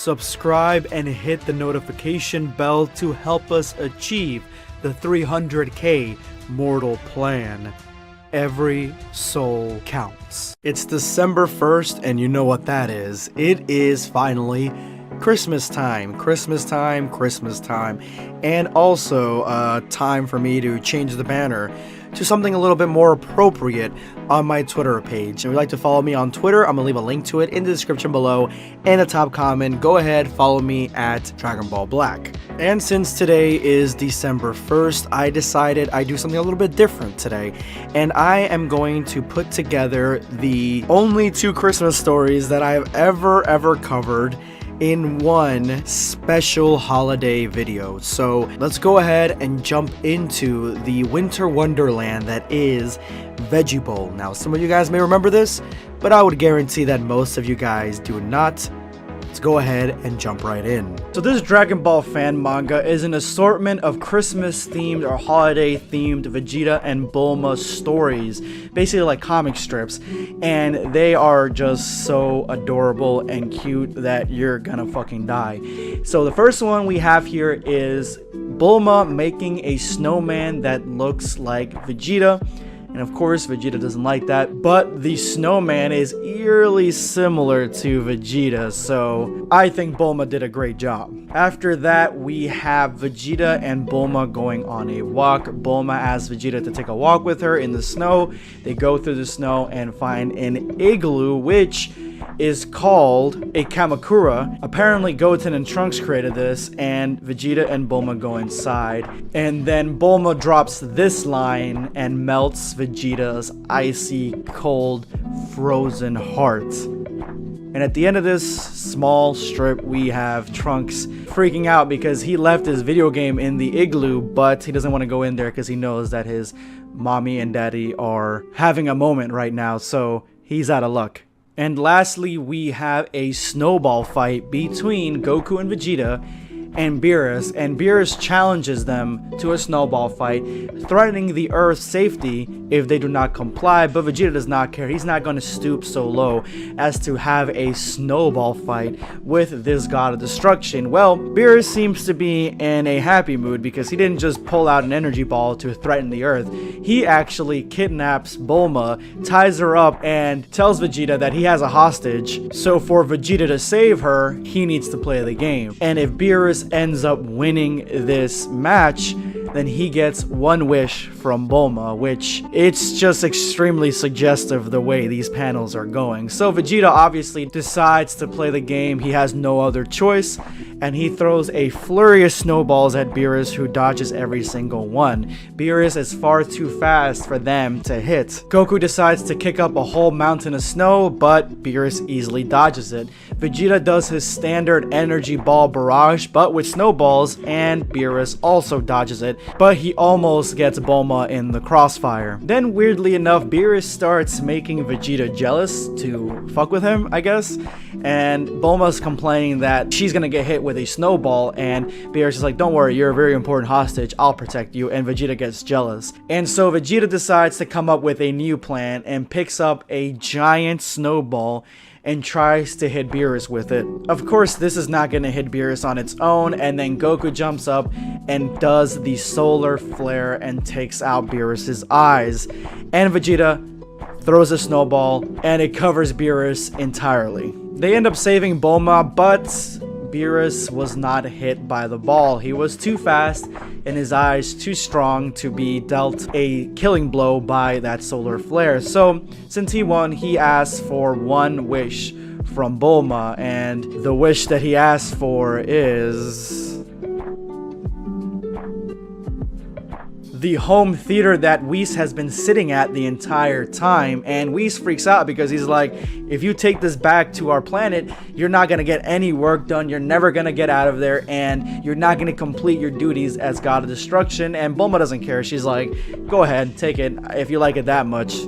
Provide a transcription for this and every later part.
subscribe and hit the notification bell to help us achieve the 300k mortal plan. Every soul counts. It's December 1st, and you know what that is. It is finally Christmas time, and also time for me to change the banner to something a little bit more appropriate on my Twitter page. If you'd like to follow me on Twitter, I'm gonna leave a link to it in the description below and a top comment. Go ahead, follow me at Dragon Ball Black. And since today is December 1st, I decided I'd do something a little bit different today, and I am going to put together the only 2 Christmas stories that I've ever covered in one special holiday video. So let's go ahead and jump into the winter wonderland that is Veggie Bowl. Now, some of you guys may remember this, but I would guarantee that most of you guys do not. Let's go ahead and jump right in. So this Dragon Ball fan manga is an assortment of Christmas themed or holiday themed Vegeta and Bulma stories, basically like comic strips, and they are just so adorable and cute that you're gonna fucking die. So the first one we have here is Bulma making a snowman that looks like Vegeta. And of course, Vegeta doesn't like that, but the snowman is eerily similar to Vegeta, so I think Bulma did a great job. After that, we have Vegeta and Bulma going on a walk. Bulma asks Vegeta to take a walk with her in the snow. They go through the snow and find an igloo, which is called a Kamakura. Apparently Goten and Trunks created this, and Vegeta and Bulma go inside, and then Bulma drops this line and melts Vegeta's icy cold frozen heart. And at the end of this small strip, we have Trunks freaking out because he left his video game in the igloo, but he doesn't want to go in there because he knows that his mommy and daddy are having a moment right now, so he's out of luck. And lastly, we have a snowball fight between Goku and Vegeta and Beerus challenges them to a snowball fight, threatening the Earth's safety if they do not comply, but Vegeta does not care. He's not going to stoop so low as to have a snowball fight with this god of destruction. Well, Beerus seems to be in a happy mood because he didn't just pull out an energy ball to threaten the Earth. He actually kidnaps Bulma, ties her up, and tells Vegeta that he has a hostage, so for Vegeta to save her, he needs to play the game. And if Beerus ends up winning this match, then he gets one wish from Bulma, which it's just extremely suggestive the way these panels are going. So Vegeta obviously decides to play the game. He has no other choice, and he throws a flurry of snowballs at Beerus, who dodges every single one. Beerus is far too fast for them to hit. Goku decides to kick up a whole mountain of snow, but Beerus easily dodges it. Vegeta does his standard energy ball barrage, but with snowballs, and Beerus also dodges it, but he almost gets Bulma in the crossfire. Then weirdly enough, Beerus starts making Vegeta jealous to fuck with him, I guess, and Bulma's complaining that she's gonna get hit with a snowball, and Beerus is like, don't worry, you're a very important hostage, I'll protect you, and Vegeta gets jealous. And so Vegeta decides to come up with a new plan and picks up a giant snowball and tries to hit Beerus with it. Of course, this is not going to hit Beerus on its own, and then Goku jumps up and does the solar flare and takes out Beerus's eyes. And Vegeta throws a snowball, and it covers Beerus entirely. They end up saving Bulma, but Beerus was not hit by the ball. He was too fast and his eyes too strong to be dealt a killing blow by that solar flare. So since he won, he asked for one wish from Bulma, and the wish that he asked for is the home theater that Whis has been sitting at the entire time. And Whis freaks out because he's like, if you take this back to our planet, you're not going to get any work done, you're never going to get out of there, and you're not going to complete your duties as God of Destruction. And Bulma doesn't care. She's like, go ahead, take it if you like it that much.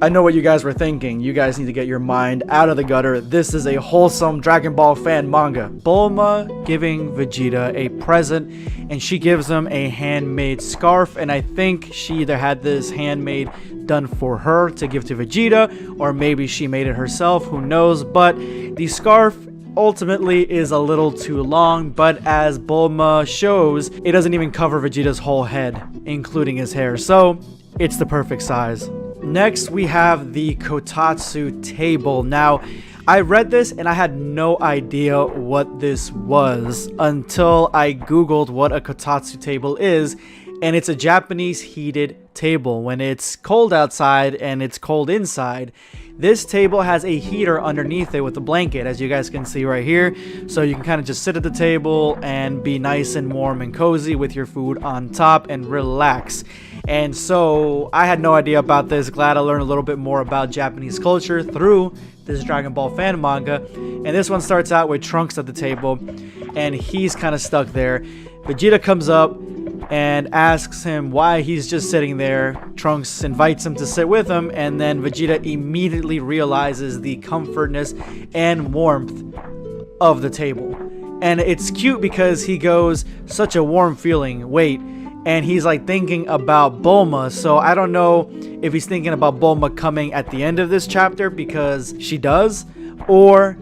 I know what you guys were thinking. You guys need to get your mind out of the gutter. This is a wholesome Dragon Ball fan manga. Bulma giving Vegeta a present, and she gives him a handmade scarf, and I think she either had this handmade done for her to give to Vegeta, or maybe she made it herself, who knows. But the scarf ultimately is a little too long, but as Bulma shows, it doesn't even cover Vegeta's whole head, including his hair, so it's the perfect size. Next, we have the Kotatsu table. Now, I read this and I had no idea what this was until I googled what a Kotatsu table is, and it's a Japanese heated table. When it's cold outside and it's cold inside, this table has a heater underneath it with a blanket, as you guys can see right here. So you can kind of just sit at the table and be nice and warm and cozy with your food on top and relax. And so I had no idea about this. Glad I learned a little bit more about Japanese culture through this Dragon Ball fan manga. And this one starts out with Trunks at the table, and he's kind of stuck there. Vegeta comes up and asks him why he's just sitting there. Trunks invites him to sit with him, and then Vegeta immediately realizes the comfortness and warmth of the table. And it's cute because he goes, such a warm feeling, wait, and he's like thinking about Bulma. So I don't know if he's thinking about Bulma coming at the end of this chapter because she does, or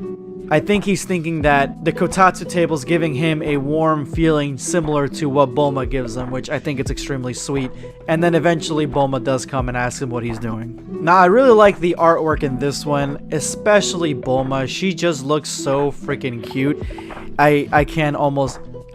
I think he's thinking that the Kotatsu table's giving him a warm feeling similar to what Bulma gives him, which I think it's extremely sweet. And then eventually Bulma does come and ask him what he's doing. Now, I really like the artwork in this one, especially Bulma. She just looks so freaking cute. I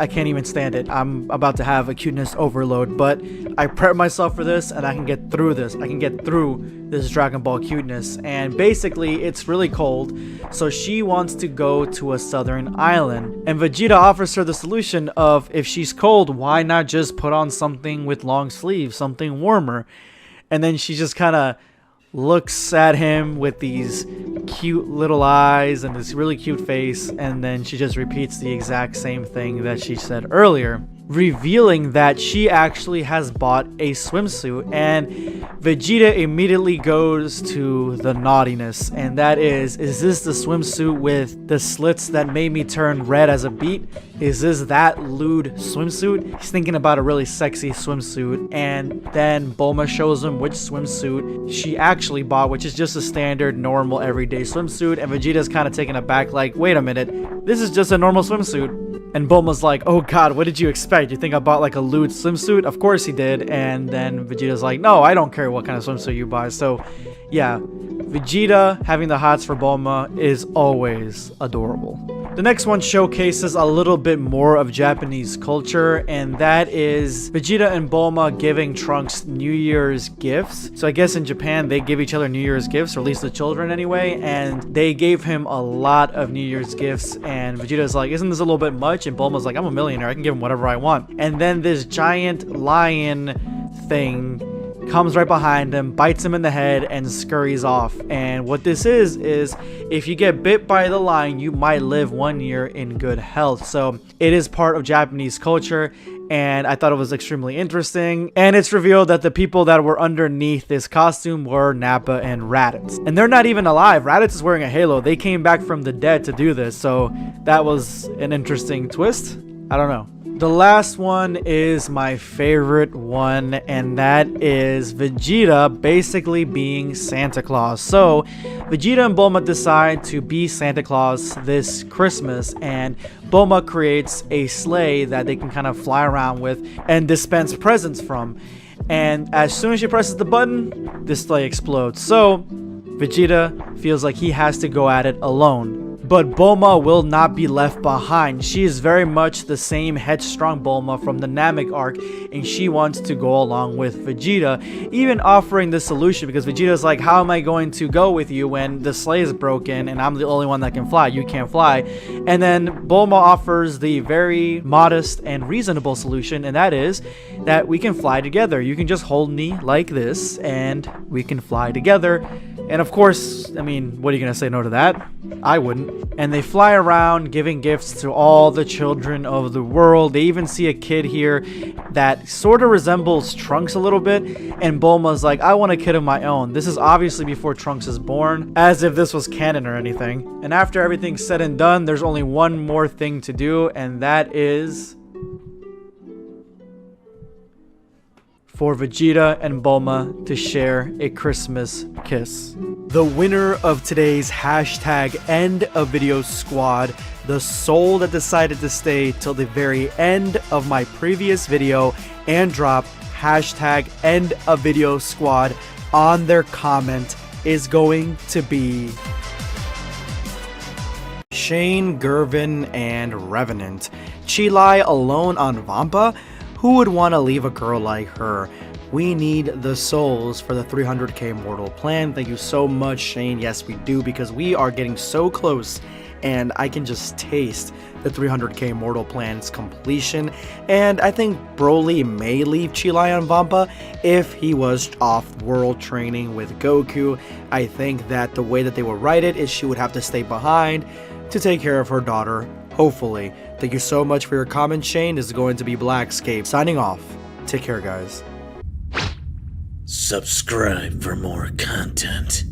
can't even stand it. I'm about to have a cuteness overload, but I prep myself for this and I can get through this. I can get through this Dragon Ball cuteness. And basically, it's really cold, so she wants to go to a southern island. And Vegeta offers her the solution of, if she's cold, why not just put on something with long sleeves, something warmer? And then she just kind of looks at him with these cute little eyes and this really cute face, and then she just repeats the exact same thing that she said earlier, revealing that she actually has bought a swimsuit. And Vegeta immediately goes to the naughtiness, and that is this the swimsuit with the slits that made me turn red as a beet? Is this that lewd swimsuit? He's thinking about a really sexy swimsuit, and then Bulma shows him which swimsuit she actually bought, which is just a standard, normal, everyday swimsuit. And Vegeta's kind of taken aback, like, wait a minute, this is just a normal swimsuit. And Bulma's like, oh god, what did you expect? You think I bought like a lewd swimsuit? Of course he did. And then Vegeta's like, no, I don't care what kind of swimsuit you buy. So yeah, Vegeta having the hots for Bulma is always adorable. The next one showcases a little bit more of Japanese culture, and that is Vegeta and Bulma giving Trunks New Year's gifts. So I guess in Japan they give each other New Year's gifts, or at least the children anyway, and they gave him a lot of New Year's gifts, and Vegeta's like, isn't this a little bit much? And Bulma's like, I'm a millionaire, I can give him whatever I want. And then this giant lion thing comes right behind him, bites him in the head, and scurries off. And what this is if you get bit by the lion, you might live 1 year in good health. So it is part of Japanese culture, and I thought it was extremely interesting. And it's revealed that the people that were underneath this costume were Nappa and Raditz, and they're not even alive. Raditz is wearing a halo. They came back from the dead to do this, so that was an interesting twist. I don't know. The last one is my favorite one, and that is Vegeta basically being Santa Claus. So Vegeta and Bulma decide to be Santa Claus this Christmas, and Bulma creates a sleigh that they can kind of fly around with and dispense presents from. And as soon as she presses the button, the sleigh explodes. So Vegeta feels like he has to go at it alone. But Bulma will not be left behind. She is very much the same headstrong Bulma from the Namek arc, and she wants to go along with Vegeta, even offering the solution, because Vegeta's like, how am I going to go with you when the sleigh is broken and I'm the only one that can fly? You can't fly. And then Bulma offers the very modest and reasonable solution, and that is that we can fly together. You can just hold me like this and we can fly together. And of course, I mean, what are you going to say no to that? I wouldn't. And they fly around giving gifts to all the children of the world. They even see a kid here that sort of resembles Trunks a little bit. And Bulma's like, I want a kid of my own. This is obviously before Trunks is born, as if this was canon or anything. And after everything's said and done, there's only one more thing to do, and that is for Vegeta and Bulma to share a Christmas kiss. The winner of today's hashtag end of video squad the soul that decided to stay till the very end of my previous video and drop hashtag end of video squad on their comment is going to be Shane, Gervin, and Revenant. Cheelai alone on Vampa? Who would want to leave a girl like her? We need the souls for the 300k mortal plan. Thank you so much, Shane. Yes, we do, because we are getting so close, and I can just taste the 300k mortal plan's completion. And I think Broly may leave Cheelai on Vampa if he was off-world training with Goku. I think that the way that they would write it is she would have to stay behind to take care of her daughter, hopefully. Thank you so much for your comment, Shane. This is going to be Blackscape signing off. Take care, guys. Subscribe for more content.